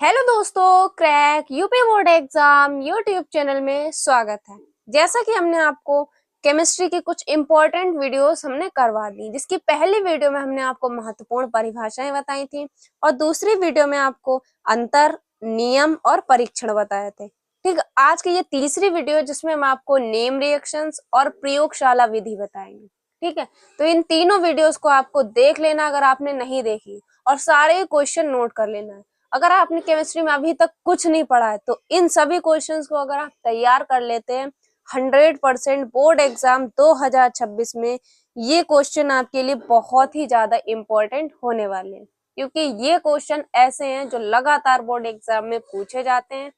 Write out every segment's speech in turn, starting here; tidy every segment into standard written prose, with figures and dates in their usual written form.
Hello दोस्तों, crack UP board exam YouTube channel में स्वागत है। जैसा कि हमने आपको केमिस्ट्री की कुछ इंपॉर्टेंट वीडियोस हमने करवा दी, जिसकी पहली वीडियो में हमने आपको महत्वपूर्ण परिभाषाएं बताई थी और दूसरी वीडियो में आपको अंतर, नियम और परीक्षण बताए थे। ठीक, आज की ये तीसरी वीडियो जिसमें हम आपको नेम रिएक्शंस और प्रयोगशाला विधि बताएंगे। ठीक है, तो इन तीनों वीडियोस को आपको देख लेना अगर आपने नहीं देखी, और सारे क्वेश्चन नोट कर लेना है। अगर आपने केमिस्ट्री में अभी तक कुछ नहीं पढ़ा है तो इन सभी क्वेश्चंस को अगर आप तैयार कर लेते हैं 100% बोर्ड एग्जाम 2026 में ये क्वेश्चन आपके लिए बहुत ही ज्यादा इम्पोर्टेंट होने वाले हैं, क्योंकि ये क्वेश्चन ऐसे हैं जो लगातार बोर्ड एग्जाम में पूछे जाते हैं।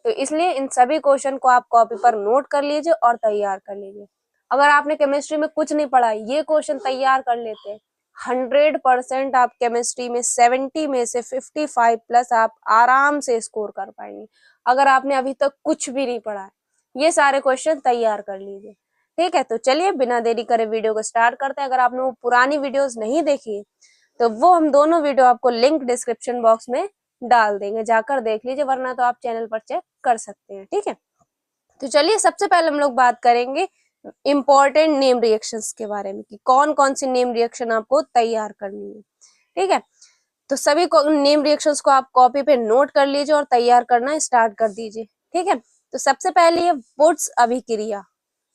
तो इसलिए इन सभी क्वेश्चन को आप कॉपी पर नोट कर लीजिए और तैयार कर लीजिए। अगर आपने केमिस्ट्री में कुछ नहीं पढ़ा, ये क्वेश्चन तैयार कर लेते हैं 100% आप केमिस्ट्री में 70 में से 55 प्लस आप आराम से स्कोर कर पाएंगे। अगर आपने अभी तक कुछ भी नहीं पढ़ा है, ये सारे क्वेश्चन तैयार कर लीजिए। ठीक है, तो चलिए बिना देरी करे वीडियो को स्टार्ट करते हैं। अगर आपने वो पुरानी वीडियोस नहीं देखी तो वो हम दोनों वीडियो आपको लिंक डिस्क्रिप्शन बॉक्स में डाल देंगे, जाकर देख लीजिए, वरना तो आप चैनल पर चेक कर सकते हैं। ठीक है, तो चलिए सबसे पहले हम लोग बात करेंगे इंपॉर्टेंट नेम रिएक्शंस के बारे में कि कौन कौन सी नेम रिएक्शन आपको तैयार करनी है। ठीक है, तो सभी नेम रिएक्शंस को आप कॉपी पे नोट कर लीजिए और तैयार करना स्टार्ट कर दीजिए। ठीक है, तो सबसे पहले है वुड्स अभिक्रिया।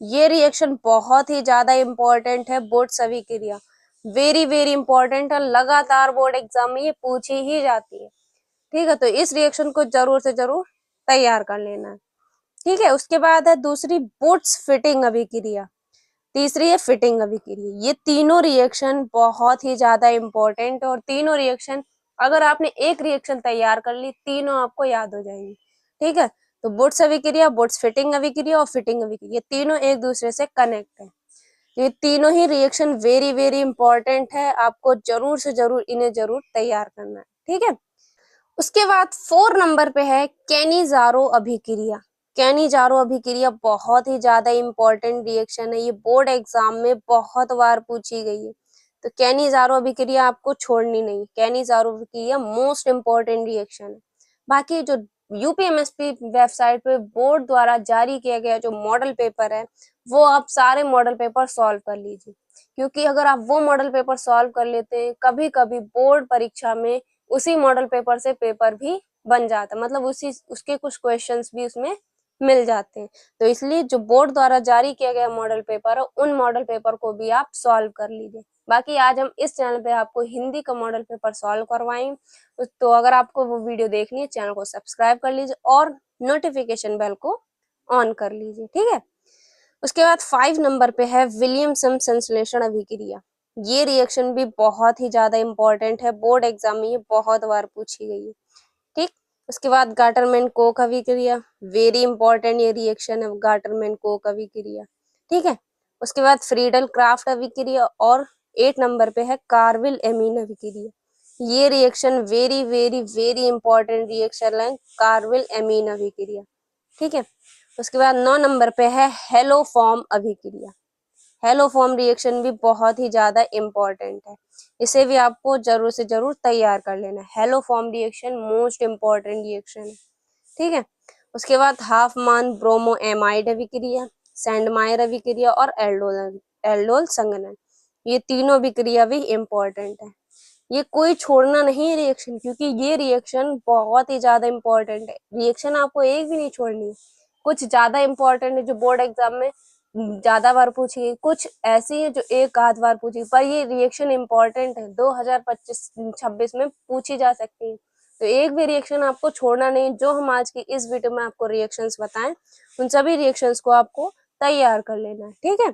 ये रिएक्शन बहुत ही ज्यादा इंपॉर्टेंट है। वुड्स अभिक्रिया वेरी वेरी इंपॉर्टेंट है, लगातार बोर्ड एग्जाम में ये पूछी ही जाती है। ठीक है, तो इस रिएक्शन को जरूर से जरूर तैयार कर लेना है। ठीक है, उसके बाद है दूसरी वुड्स फिटिंग अभिक्रिया, तीसरी है फिटिंग अभिक्रिया। ये तीनों रिएक्शन बहुत ही ज्यादा इंपॉर्टेंट और तीनों रिएक्शन अगर आपने एक रिएक्शन तैयार कर ली, तीनों आपको याद हो जाएंगी। ठीक है, तो वुड्स अभिक्रिया, वुड्स फिटिंग अभिक्रिया और फिटिंग अभिक्रिया, ये तीनों एक दूसरे से कनेक्ट है। ये तीनों ही रिएक्शन वेरी वेरी इंपॉर्टेंट है, आपको जरूर से जरूर इन्हें जरूर तैयार करना है। ठीक है, उसके बाद 4 नंबर पे है कैनिजारो अभिक्रिया। कैनिजारो अभिक्रिया बहुत ही ज्यादा इंपॉर्टेंट रिएक्शन है, ये बोर्ड एग्जाम में बहुत बार पूछी गई है। तो कैनिजारो अभिक्रिया आपको छोड़नी नहीं। कैनिजारो अभिक्रिया मोस्ट इंपॉर्टेंट रिएक्शन है। बाकी जो यूपीएमएसपी वेबसाइट पे बोर्ड द्वारा जारी किया गया जो मॉडल पेपर है, वो आप सारे मॉडल पेपर सॉल्व कर लीजिए, क्योंकि अगर आप वो मॉडल पेपर सॉल्व कर लेते हैं, कभी कभी बोर्ड परीक्षा में उसी मॉडल पेपर से पेपर भी बन जाता है, मतलब उसके कुछ क्वेश्चंस भी उसमें मिल जाते हैं। तो इसलिए जो बोर्ड द्वारा जारी किया गया मॉडल पेपर है, उन मॉडल पेपर को भी आप सॉल्व कर लीजिए। बाकी आज हम इस चैनल पे आपको हिंदी का मॉडल पेपर सॉल्व करवाएंगे, तो अगर आपको वो वीडियो देखनी है, चैनल को सब्सक्राइब कर लीजिए और नोटिफिकेशन बेल को ऑन कर लीजिए। ठीक है, उसके बाद 5 नंबर पे है विलियमसन संश्लेषण अभिक्रिया। ये रिएक्शन भी बहुत ही ज्यादा इंपॉर्टेंट है, बोर्ड एग्जाम में ये बहुत बार पूछी गई है। ठीक, उसके बाद गाटरमैन कोक अभिक्रिया, वेरी इंपॉर्टेंट ये रिएक्शन है, गाटरमैन कोक अभिक्रिया। ठीक है, उसके बाद फ्रीडल क्राफ्ट अभिक्रिया और 8 नंबर पे है कार्विल एमीन अभिक्रिया। ये reaction very very very important reaction है, कार्विल एमीन अभिक्रिया। ठीक है, उसके बाद 9 नंबर पे है हेलो फॉर्म अभिक्रिया। हेलो फॉर्म रिएक्शन भी बहुत ही ज्यादा इंपॉर्टेंट है, इसे भी आपको जरूर से जरूर तैयार कर लेना है। Hello form reaction most important reaction है। ठीक है, उसके बाद हाफ मान ब्रोमो एमाइड अभिक्रिया, सैंडमायर अभिक्रिया और एल्डोल एल्डोल संघनन, ये तीनों अभिक्रिया भी इंपॉर्टेंट है। ये कोई छोड़ना नहीं है रिएक्शन, क्योंकि ये रिएक्शन बहुत ही ज्यादा इंपॉर्टेंट है। रिएक्शन आपको एक भी नहीं छोड़नी है। कुछ ज्यादा इंपॉर्टेंट है जो बोर्ड एग्जाम में ज्यादा बार पूछी गई, कुछ ऐसी है जो एक आध बार पूछी, पर ये रिएक्शन इंपॉर्टेंट है, 2025-26 में पूछी जा सकती है। तो एक भी रिएक्शन आपको छोड़ना नहीं। जो हम आज की इस वीडियो में आपको रिएक्शंस बताएं, उन सभी रिएक्शंस को आपको तैयार कर लेना है। ठीक है,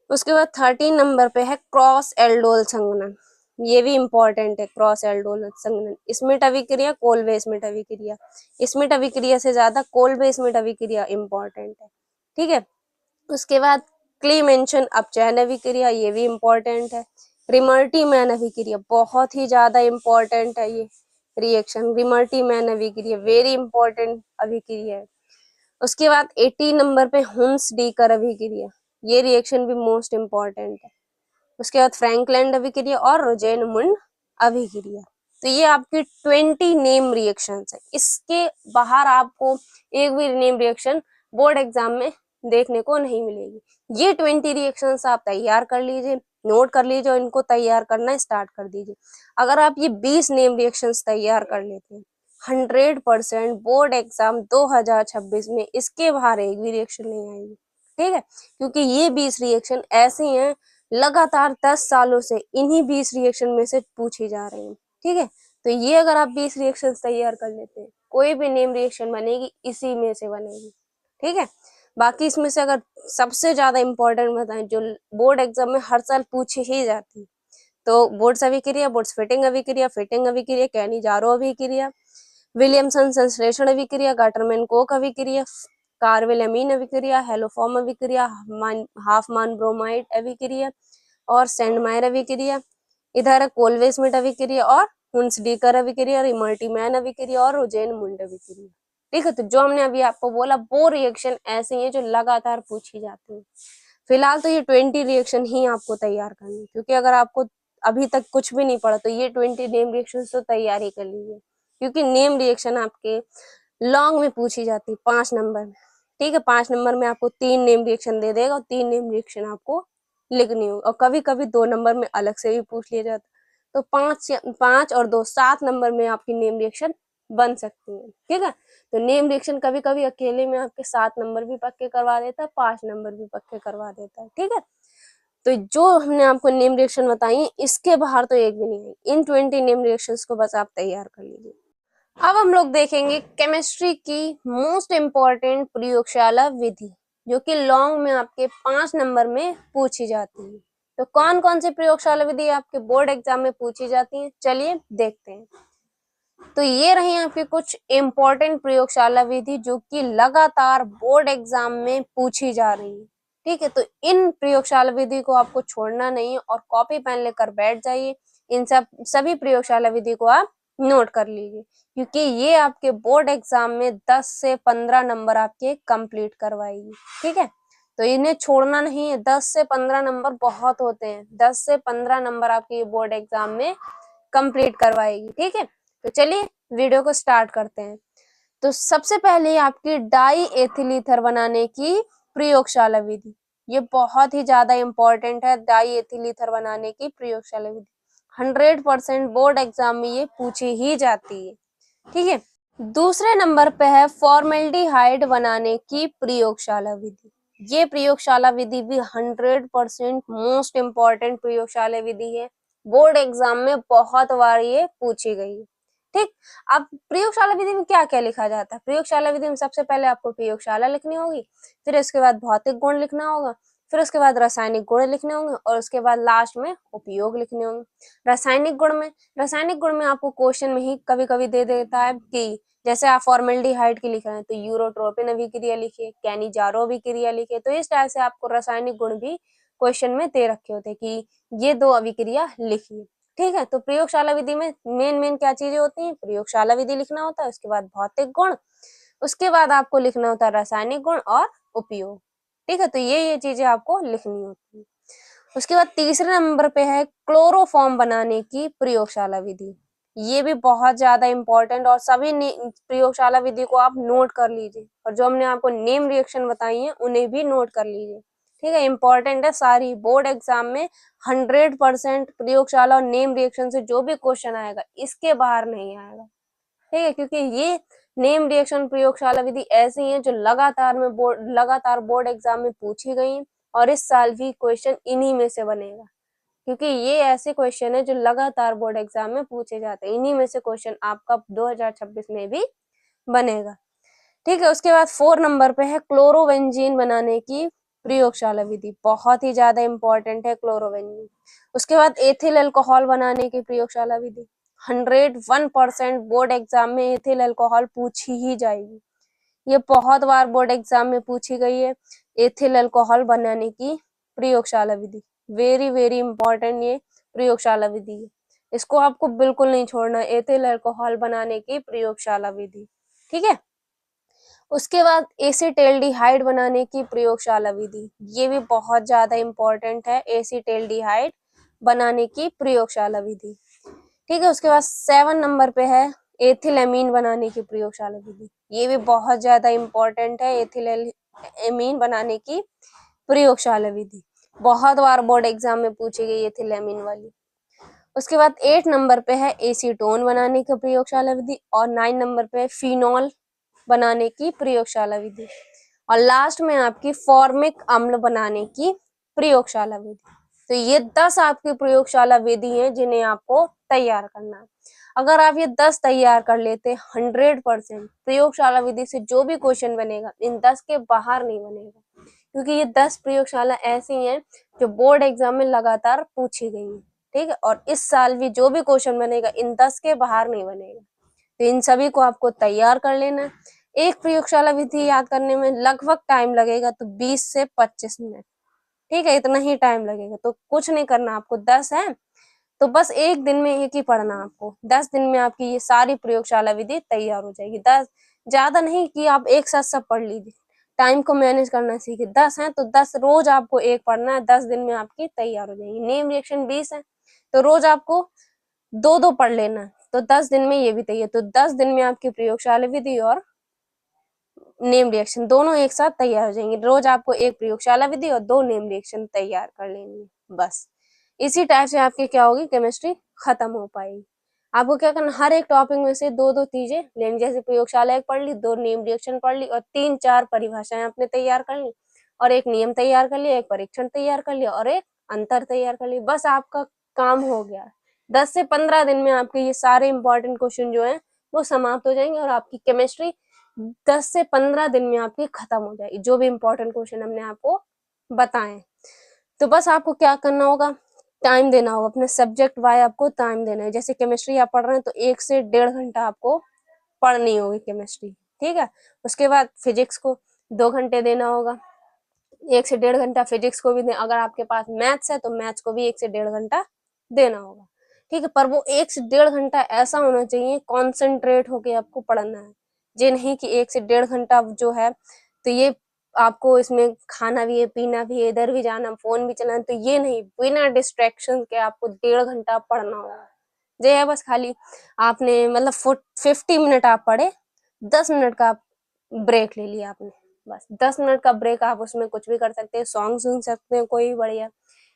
उसके बाद 13 नंबर पे है क्रॉस एल्डोल संघनन। ये भी इंपॉर्टेंट है, क्रॉस एल्डोल संघनन। स्मिट अभिक्रिया, कोल्बे स्मिट अभिक्रिया, स्मिट अभिक्रिया से ज्यादा कोल्बे स्मिट अभिक्रिया इंपॉर्टेंट है। ठीक है, उसके बाद क्लीमेंशन अपचयन अभिक्रिया, ये भी इंपॉर्टेंट है। रिमर्टी मैन अभिक्रिया बहुत ही ज्यादा इंपॉर्टेंट है ये रिएक्शन। रिमर्टी मैन अभिक्रिया वेरी इंपॉर्टेंट अभिक्रिया है। उसके बाद 18 नंबर पे हुंस डीकर अभिक्रिया, ये रिएक्शन भी मोस्ट इंपॉर्टेंट है। उसके बाद फ्रैंकलैंड अभिक्रिया और रोजेन मुंड अभिक्रिया। तो ये आपकी 20 नेम रिएक्शंस है। इसके बाहर आपको एक भी नेम रिएक्शन बोर्ड एग्जाम में देखने को नहीं मिलेगी। ये 20 रिएक्शंस आप तैयार कर लीजिए, नोट कर लीजिए और इनको तैयार करना स्टार्ट कर दीजिए। अगर आप ये 20 नेम रिएक्शंस तैयार कर लेते हैं, 100% बोर्ड एग्जाम 2026 में इसके बाहर एक भी रिएक्शन नहीं आएगी। ठीक है, क्योंकि ये 20 रिएक्शन ऐसे हैं लगातार 10 सालों से इन्हीं 20 रिएक्शन में से पूछी जा रही है। ठीक है, तो ये अगर आप 20 रिएक्शन तैयार कर लेते हैं, कोई भी नेम रिएक्शन बनेगी इसी में से बनेगी। ठीक है, बाकी इसमें से अगर सबसे ज्यादा इंपॉर्टेंट बताएं जो बोर्ड एग्जाम में हर साल पूछी ही जाती, तो बोर्ड्स अभिक्रिया, बोर्ड्स फिटिंग अभिक्रिया, फिटिंग अभिक्रिया, कैनी-जारो अभिक्रिया, विलियमसन संश्लेषण अभिक्रिया, गाटरमैन कोक अभिक्रिया, कार्विल अमीन अभिक्रिया, हेलोफॉर्म अभिक्रिया, हाफमान ब्रोमाइड अभिक्रिया और सेंडमायर अभिक्रिया, इधर कोलवे स्मिथ अभिक्रिया और हुंसडीकर अभिक्रिया, रिमल्टीमैन अभिक्रिया और रोजेन मुंड अभिक्रिया। ठीक है, तो जो हमने अभी आपको बोला वो रिएक्शन ऐसे हैं जो लगातार पूछी जाती है। फिलहाल तो ये 20 रिएक्शन ही आपको तैयार करनी है, क्योंकि अगर आपको अभी तक कुछ भी नहीं पड़ा तो ये 20 नेम रिएक्शन तो तैयार ही कर लीजिए, क्योंकि नेम रिएक्शन आपके लॉन्ग में पूछी जाती है 5 नंबर में। ठीक है, 5 नंबर में आपको 3 नेम रिएक्शन दे देगा और 3 नेम रिएक्शन आपको लिखनी होगी, और कभी कभी 2 नंबर में अलग से भी पूछ लिया जाता, तो 5 और 2 7 नंबर में आपकी नेम रिएक्शन बन सकती है। ठीक है, तो नेम रिएक्शन कभी कभी अकेले में आपके 7 नंबर भी पक्के करवा देता है, 5 नंबर भी पक्के करवा देता है। ठीक है, तो जो हमने आपको नेम रिएक्शन बताई इसके बाहर तो एक भी नहीं है। इन 20 नेम रिएक्शंस को बस आप तैयार कर लीजिए। अब हम लोग देखेंगे केमिस्ट्री की मोस्ट इम्पॉर्टेंट प्रयोगशाला विधि, जो कि लॉन्ग में आपके 5 नंबर में पूछी जाती है। तो कौन कौन सी प्रयोगशाला विधि आपके बोर्ड एग्जाम में पूछी जाती है, चलिए देखते हैं। तो ये रही आपकी कुछ इम्पोर्टेंट प्रयोगशाला विधि जो कि लगातार बोर्ड एग्जाम में पूछी जा रही है। ठीक है, तो इन प्रयोगशाला विधि को आपको छोड़ना नहीं है और कॉपी पेन लेकर बैठ जाइए। इन सभी प्रयोगशाला विधि को आप नोट कर लीजिए, क्योंकि ये आपके बोर्ड एग्जाम में 10 से 15 नंबर आपके कंप्लीट करवाएगी। ठीक है, तो इन्हें छोड़ना नहीं है। 10 से 15 नंबर बहुत होते हैं, 10 से 15 नंबर आपके बोर्ड एग्जाम में कंप्लीट करवाएगी। ठीक है, तो चलिए वीडियो को स्टार्ट करते हैं। तो सबसे पहले आपकी डाई एथिल ईथर बनाने की प्रयोगशाला विधि, ये बहुत ही ज्यादा इंपॉर्टेंट है। डाई एथिल ईथर बनाने की प्रयोगशाला विधि 100% बोर्ड एग्जाम में ये पूछी ही जाती है। ठीक है, दूसरे नंबर पे है फॉर्मेल्डिहाइड बनाने की प्रयोगशाला विधि। ये प्रयोगशाला विधि भी 100% मोस्ट इम्पॉर्टेंट प्रयोगशाला विधि है, बोर्ड एग्जाम में बहुत बार ये पूछी गई है। ठीक, अब प्रयोगशाला विधि में क्या क्या लिखा जाता है? प्रयोगशाला विधि में सबसे पहले आपको प्रयोगशाला लिखनी होगी, फिर उसके बाद भौतिक गुण लिखना होगा, फिर उसके बाद रासायनिक गुण लिखने होंगे और उसके बाद लास्ट में उपयोग लिखने होंगे। रासायनिक गुण में आपको क्वेश्चन में ही कभी कभी दे देता है कि जैसे आप फॉर्मेल्डिहाइड की लिख रहे हैं तो यूरोट्रोपिन अभिक्रिया लिखिए, कैनी-जारो अभिक्रिया लिखिए। तो इस टाइप से आपको रासायनिक गुण भी क्वेश्चन में दे रखे होते हैं कि ये 2 अभिक्रिया लिखिए। ठीक है, तो प्रयोगशाला विधि में मेन क्या चीजें होती हैं? प्रयोगशाला विधि लिखना होता है, उसके बाद भौतिक गुण, उसके बाद आपको लिखना होता है रासायनिक गुण और उपयोग। ठीक है, तो ये चीजें आपको लिखनी होती है। उसके बाद तीसरे नंबर पे है क्लोरोफॉर्म बनाने की प्रयोगशाला विधि। ये भी बहुत ज्यादा इंपॉर्टेंट और सभी प्रयोगशाला विधि को आप नोट कर लीजिए, और जो हमने आपको नेम रिएक्शन बताई है उन्हें भी नोट कर लीजिए। ठीक है, इंपॉर्टेंट है सारी, बोर्ड एग्जाम में 100% प्रयोगशाला और नेम रिएक्शन से जो भी क्वेश्चन आएगा इसके बाहर नहीं आएगा। ठीक है, क्योंकि ये नेम रिएक्शन प्रयोगशाला विधि ऐसी है जो लगातार बोर्ड एग्जाम में पूछी गई और इस साल भी क्वेश्चन इन्हीं में से बनेगा, क्योंकि ये ऐसे क्वेश्चन है जो लगातार बोर्ड एग्जाम में पूछे जाते हैं। इन्हीं में से क्वेश्चन आपका 2026 में भी बनेगा। ठीक है, उसके बाद 4 नंबर पे है क्लोरोबेंजीन बनाने की प्रयोगशाला विधि, बहुत ही ज्यादा इंपॉर्टेंट है क्लोरोबेंजीन। उसके बाद एथिल अल्कोहल बनाने की प्रयोगशाला विधि, 101% बोर्ड एग्जाम में एथिल अल्कोहल पूछी ही जाएगी। ये बहुत बार बोर्ड एग्जाम में पूछी गई है, एथिल अल्कोहल बनाने की प्रयोगशाला विधि। वेरी वेरी इंपॉर्टेंट ये प्रयोगशाला विधि है, इसको आपको बिल्कुल नहीं छोड़ना, एथिल अल्कोहल बनाने की प्रयोगशाला विधि। ठीक है, उसके बाद एसीटैल्डिहाइड बनाने की प्रयोगशाला विधि, ये भी बहुत ज्यादा इंपॉर्टेंट है, एसीटैल्डिहाइड बनाने की प्रयोगशाला विधि। ठीक है। उसके बाद 7 नंबर पे है एथिलएमीन बनाने की प्रयोगशाला विधि। ये भी बहुत ज्यादा इम्पोर्टेंट है, एथिलएमीन बनाने की प्रयोगशाला विधि। बहुत बार बोर्ड एग्जाम में पूछी गई एथिलएमीन वाली। उसके बाद 8 नंबर पे है एसीटोन बनाने की प्रयोगशाला विधि और 9 नंबर पे फिनॉल बनाने की प्रयोगशाला विधि और लास्ट में आपकी फॉर्मिक अम्ल बनाने की प्रयोगशाला विधि। तो ये 10 आपकी प्रयोगशाला विधि हैं जिन्हें आपको तैयार करना है। अगर आप ये 10 तैयार कर लेते 100% प्रयोगशाला विधि से जो भी क्वेश्चन बनेगा इन 10 के बाहर नहीं बनेगा, क्योंकि ये 10 प्रयोगशाला ऐसी हैं जो बोर्ड एग्जाम में लगातार पूछी गई है। ठीक है, और इस साल भी जो भी क्वेश्चन बनेगा इन 10 के बाहर नहीं बनेगा। तो इन सभी को आपको तैयार कर लेना है। एक प्रयोगशाला विधि याद करने में लगभग टाइम लगेगा तो 20 से 25 मिनट। ठीक है, इतना ही टाइम लगेगा। तो कुछ नहीं करना, आपको 10 है तो बस एक दिन में एक ही पढ़ना आपको। 10 दिन में आपकी ये सारी प्रयोगशाला विधि तैयार हो जाएगी। 10 ज्यादा नहीं कि आप एक साथ सब पढ़ लीजिए, टाइम को मैनेज करना सीखिए। 10 है तो 10 रोज आपको एक पढ़ना है, 10 दिन में आपकी तैयार हो जाएगी। नेम रिएक्शन 20 है तो रोज आपको 2-2 पढ़ लेना है, तो 10 दिन में ये भी तैयार। तो 10 दिन में आपकी प्रयोगशाला विधि और नेम रिएक्शन दोनों एक साथ तैयार हो जाएंगे। रोज आपको एक प्रयोगशाला विधि और 2 नेम रिएक्शन तैयार कर लेनी है बस। इसी टाइप से आपकी क्या होगी, केमिस्ट्री खत्म हो पाएगी। आपको क्या करना, हर एक टॉपिक में से 2-2 चीजें लेनी। जैसे प्रयोगशाला एक पढ़ ली, 2 नेम रिएक्शन पढ़ ली और 3-4 परिभाषाएं आपने तैयार कर ली और एक नियम तैयार कर लिया, एक परीक्षण तैयार कर लिया और एक अंतर तैयार कर लिया। बस आपका काम हो गया। 10 से 15 दिन में आपके ये सारे इंपॉर्टेंट क्वेश्चन जो है वो समाप्त हो जाएंगे और आपकी केमिस्ट्री 10 से 15 दिन में आपकी खत्म हो जाएगी, जो भी इंपॉर्टेंट क्वेश्चन हमने आपको बताए। तो बस आपको क्या करना होगा, टाइम देना होगा अपने सब्जेक्ट वाइज, आपको टाइम देना है। जैसे केमिस्ट्री आप पढ़ रहे हैं तो 1 से 1.5 घंटा आपको पढ़नी होगी केमिस्ट्री। ठीक है, उसके बाद फिजिक्स को 2 घंटे देना होगा, 1 से 1.5 घंटा फिजिक्स को भी दें। अगर आपके पास मैथ्स है तो मैथ्स को भी 1 से 1.5 घंटा देना होगा। ठीक है, पर वो 1 से 1.5 घंटा ऐसा होना चाहिए कॉन्सेंट्रेट होके आपको पढ़ना है। ये नहीं कि 1 से 1.5 घंटा जो है तो ये आपको इसमें खाना भी है, पीना भी है, इधर भी जाना, फोन भी चलाना, तो ये नहीं, बिना डिस्ट्रैक्शन के आपको 1.5 घंटा पढ़ना होगा। ये है बस, खाली आपने मतलब 50 मिनट आप पढ़े, 10 मिनट का आप ब्रेक ले लिया आपने, बस 10 मिनट का ब्रेक। आप उसमें कुछ भी कर सकते हैं, सॉन्ग सुन सकते हैं कोई बढ़िया,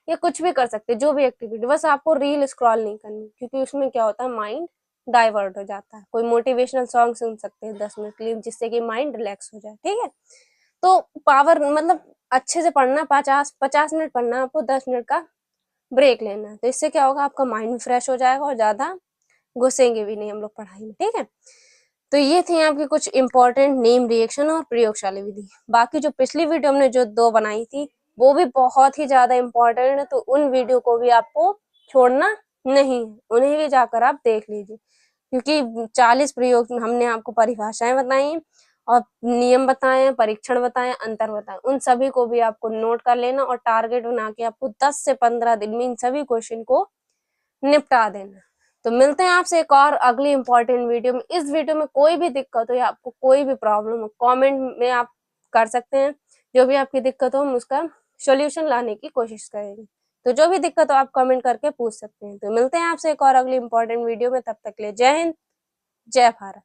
या कुछ भी कर सकते हैं, जो भी एक्टिविटी। बस आपको रील स्क्रॉल नहीं करनी, क्योंकि उसमें क्या होता है माइंड डाइवर्ट हो जाता है। कोई मोटिवेशनल सॉन्ग सुन सकते हैं 10 मिनट के लिए, जिससे कि माइंड रिलैक्स हो जाए। ठीक है, तो पावर मतलब अच्छे से पढ़ना, 50 मिनट पढ़ना, आपको 10 मिनट का ब्रेक लेना है। तो इससे क्या होगा, आपका माइंड फ्रेश हो जाएगा और ज्यादा घुसेंगे भी नहीं हम लोग पढ़ाई में। ठीक है, तो ये थी आपकी कुछ इंपॉर्टेंट नेम रिएक्शन और प्रयोगशाला विधि। बाकी जो पिछली वीडियो हमने जो 2 बनाई थी वो भी बहुत ही ज्यादा इंपॉर्टेंट है, तो उन वीडियो को भी आपको छोड़ना नहीं है, उन्हें भी जाकर आप देख लीजिए, क्योंकि 40 प्रयोग हमने आपको परिभाषाएं बताई और नियम बताए हैं, परीक्षण बताए, अंतर बताए, उन सभी को भी आपको नोट कर लेना और टारगेट बना के आपको 10 से 15 दिन में इन सभी क्वेश्चन को निपटा देना। तो मिलते हैं आपसे एक और अगली इंपॉर्टेंट वीडियो में। इस वीडियो में कोई भी दिक्कत हो या आपको कोई भी प्रॉब्लम हो, कमेंट में आप कर सकते हैं। जो भी आपकी दिक्कत हो हम उसका सॉल्यूशन लाने की कोशिश करेंगे। तो जो भी दिक्कत हो आप कमेंट करके पूछ सकते हैं। तो मिलते हैं आपसे एक और अगली इंपॉर्टेंट वीडियो में, तब तक के लिए जय हिंद, जय भारत।